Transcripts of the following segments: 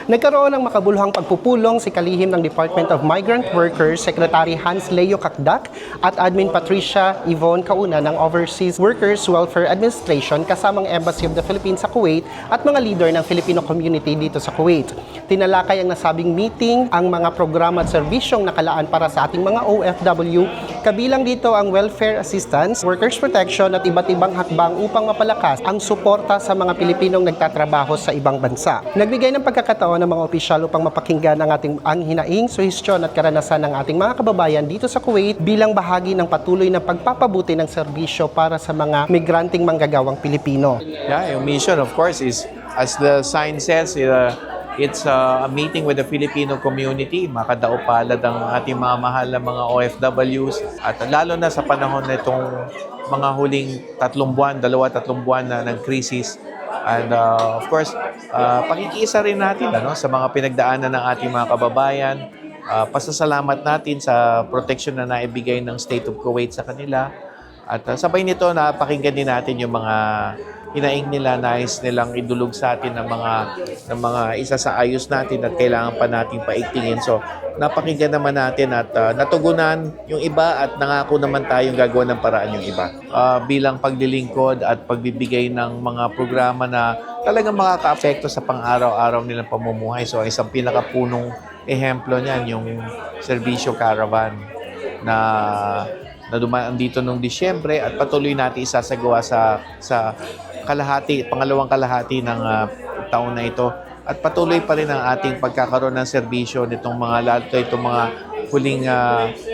Nagkaroon ng makabuluhang pagpupulong si kalihim ng Department of Migrant Workers, Secretary Hans Leo Kakdak at Admin Patricia Yvonne Kauna ng Overseas Workers Welfare Administration kasamang Embassy of the Philippines sa Kuwait at mga leader ng Filipino community dito sa Kuwait. Tinalakay ang nasabing meeting ang mga programa at serbisyong nakalaan para sa ating mga OFW, kabilang dito ang welfare assistance, workers protection at iba't ibang hakbang upang mapalakas ang suporta sa mga Pilipinong nagtatrabaho sa ibang bansa. Nagbigay ng pagkakataon ng mga opisyal upang mapakinggan ang hinaing, suhestyon at karanasan ng ating mga kababayan dito sa Kuwait bilang bahagi ng patuloy na pagpapabuti ng serbisyo para sa mga migranting manggagawang Pilipino. Yeah, yung mission of course is, as the sign says, it's a meeting with the Filipino community. Makadaupalad ang ating mga mahal na mga OFWs at lalo na sa panahon na itong mga huling 3 buwan na ng krisis. And of course, pakikiisa rin natin sa mga pinagdaanan ng ating mga kababayan. Pasasalamat natin sa protection na naibigay ng State of Kuwait sa kanila. At sabay nito, napakinggan din natin yung mga hinaing nila, nais nilang idulog sa atin ng mga isa sa ayos natin at kailangan pa nating paigtingin. So, napakinggan naman natin at natugunan yung iba at nangako naman tayong gagawa ng paraan yung iba. Bilang paglilingkod at pagbibigay ng mga programa na talagang makaka-apekto sa pang-araw-araw nilang pamumuhay. So, isang pinakapunong ehemplo niyan, yung Servisyo Caravan na dumaan dito noong Disyembre at patuloy natin isasagawa sa pangalawang kalahati ng taon na ito. At patuloy pa rin ang ating pagkakaroon ng serbisyo nitong itong mga huling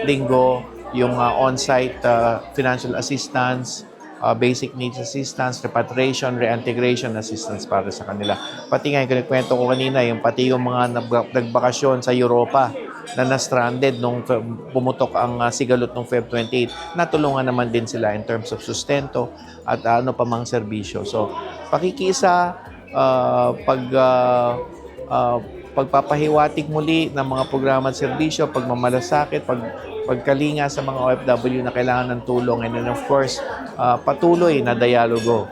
linggo, yung on-site financial assistance, basic needs assistance, repatriation, reintegration assistance para sa kanila. Pati nga yung kwento ko kanina, pati yung mga nagbakasyon sa Europa na na-stranded nung pumutok ang sigalot ng Feb 28, natulungan naman din sila in terms of sustento at ano pa mang serbisyo. So, pakikisa, pagpapahiwatig muli ng mga programa at serbisyo, pagmamalasakit, pagkalinga sa mga OFW na kailangan ng tulong, and then of course, patuloy na dialogo.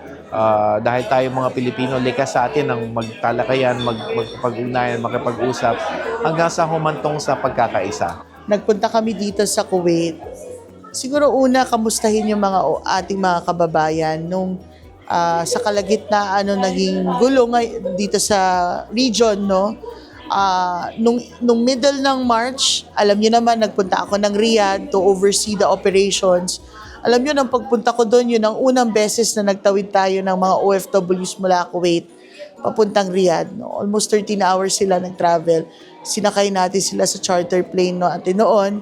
Dahil tayo mga Pilipino, likas sa atin ang magtalakayan, magpag-ugnayan, makipag-usap hanggang sa humantong sa pagkakaisa. Nagpunta kami dito sa Kuwait. Siguro una, kamustahin yung ating mga kababayan nung sa kalagitnaan naging gulo dito sa region, no? Nung middle ng March, alam niyo naman, nagpunta ako ng Riyadh to oversee the operations. Alam niyo, nang pagpunta ko doon, yun ang unang beses na nagtawid tayo ng mga OFWs mula Kuwait papuntang Riyadh. No? Almost 13 hours sila nag-travel. Sinakay natin sila sa charter plane noon.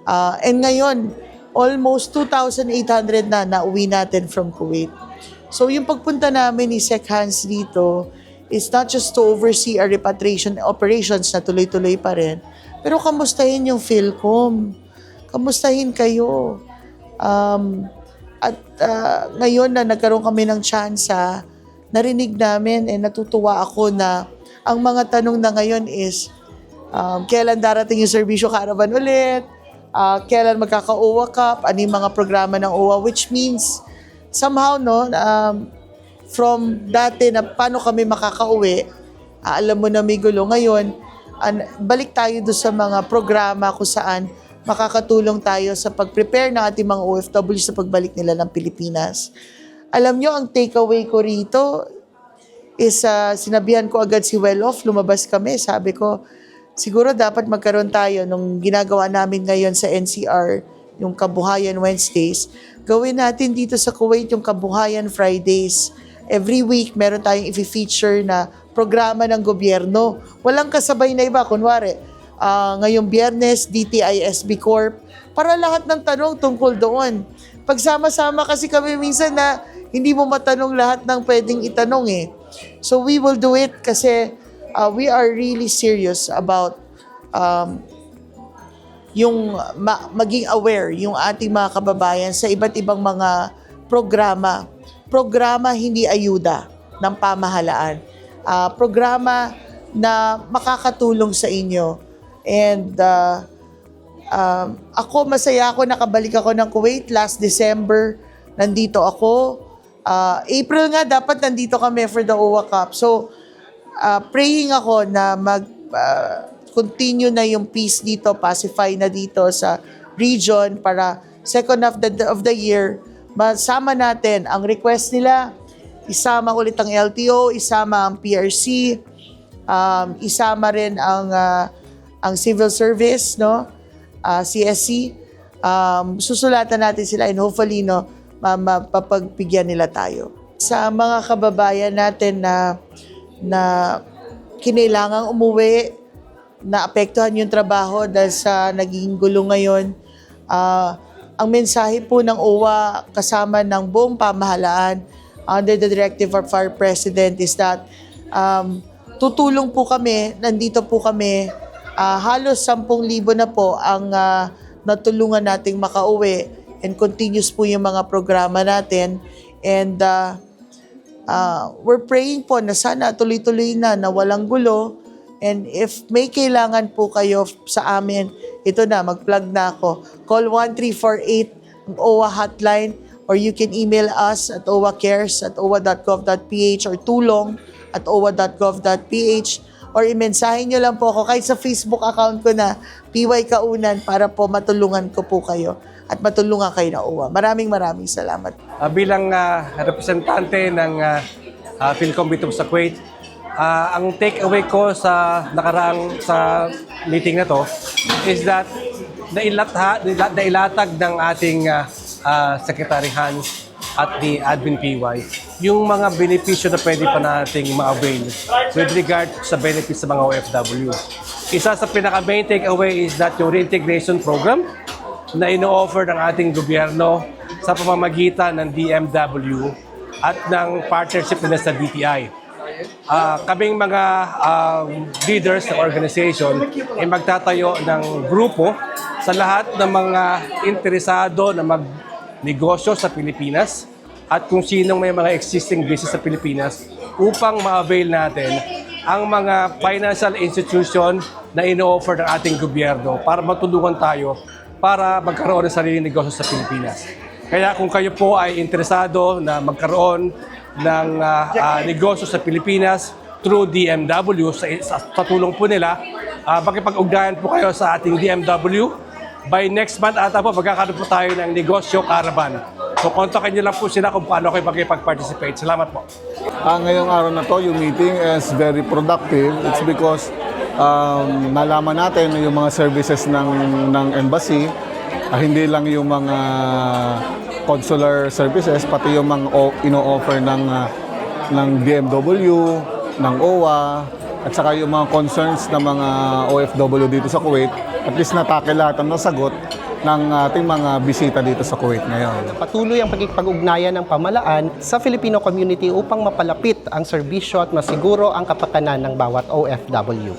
And ngayon, almost 2,800 na nauwi natin from Kuwait. So yung pagpunta namin ni Sec Hans dito is not just to oversee our repatriation operations na tuloy-tuloy pa rin, pero kamustahin yung PhilCom. Kamustahin kayo. Ngayon na nagkaroon kami ng tsansa, narinig namin natutuwa ako na ang mga tanong na ngayon is kailan darating yung Servisyo Caravan ulit, kailan magkaka-OWA Cup, ano yung mga programa ng OWA, which means somehow from dati na paano kami makakauwi, alam mo na may gulo ngayon, balik tayo doon sa mga programa kung saan makakatulong tayo sa pag-prepare ng ating mga OFW sa pagbalik nila ng Pilipinas. Alam nyo, ang takeaway ko rito is sinabihan ko agad si Well-Off, lumabas kami, sabi ko, siguro dapat magkaroon tayo nung ginagawa namin ngayon sa NCR, yung Kabuhayan Wednesdays, gawin natin dito sa Kuwait yung Kabuhayan Fridays. Every week, meron tayong i-feature na programa ng gobyerno. Walang kasabay na iba, kunwari, ngayong Biyernes, DTISB Corp, para lahat ng tanong tungkol doon. Pagsama-sama kasi kami minsan na hindi mo matanong lahat ng pwedeng itanong eh. So we will do it kasi we are really serious about yung maging aware yung ating mga kababayan sa iba't ibang mga programa. Programa hindi ayuda ng pamahalaan. Programa na makakatulong sa inyo. And ako, masaya ako, nakabalik ako ng Kuwait last December. Nandito ako. April nga dapat nandito kami for the OWA Cup. So, praying ako na continue na yung peace dito, pacify na dito sa region para second half of the year, masama natin ang request nila, isama ulit ang LTO, isama ang PRC, isama rin ang civil service, no? CSC. Susulatan natin sila and hopefully, no, mapapagbigyan nila tayo. Sa mga kababayan natin na kinailangang umuwi, na apektuhan yung trabaho dahil sa naging gulo ngayon, ang mensahe po ng OWA kasama ng buong pamahalaan under the directive of our President is that tutulong po kami, nandito po kami, halos 10,000 na po ang natulungan nating makauwi and continuous po yung mga programa natin. And we're praying po na sana tuloy-tuloy na walang gulo. And if may kailangan po kayo sa amin, ito na, mag-plug na ako. Call 1348, ang OWA hotline, or you can email us at owacares@owa.gov.ph or tulong@owa.gov.ph or imensahin nyo lang po ako kahit sa Facebook account ko na PY Kaunan para po matulungan ko po kayo at matulungan kayo na OWA. Maraming salamat. Bilang representante ng Philcom dito sa Kuwait, ang take away ko sa nakaraang sa meeting na to is that nailatag ng ating Secretary Hans at ni Admin PY yung mga benepisyo na pwede pa nating ma-avail with regard sa benefits sa mga OFW. Isa sa pinaka-main takeaway is that yung reintegration program na ino-offer ng ating gobyerno sa pamamagitan ng DMW at ng partnership nila sa DTI. Kaming mga leaders ng organization ay magtatayo ng grupo sa lahat ng mga interesado na magnegosyo sa Pilipinas at kung sinong may mga existing business sa Pilipinas upang ma-avail natin ang mga financial institution na ino-offer ng ating gobyerno para matulungan tayo para magkaroon ng sariling negosyo sa Pilipinas. Kaya kung kayo po ay interesado na magkaroon ng negosyo sa Pilipinas through DMW, sa tulong po nila, makipag-ugnayan po kayo sa ating DMW. By next month ata po, magkakaroon po tayo ng negosyo caravan. So, kontakin niyo lang po sila kung paano kayo makipag-participate. Salamat po. Ngayong araw na to, yung meeting is very productive. It's because nalaman natin yung mga services ng embassy, hindi lang yung mga consular services, pati yung mga ino-offer ng DMW, ng OWA, at saka yung mga concerns ng mga OFW dito sa Kuwait. At least natake lahat ang nasagot ng ating mga bisita dito sa Kuwait ngayon. Patuloy ang pagkikipag-ugnayan ng pamahalaan sa Filipino community upang mapalapit ang serbisyo at masiguro ang kapakanan ng bawat OFW.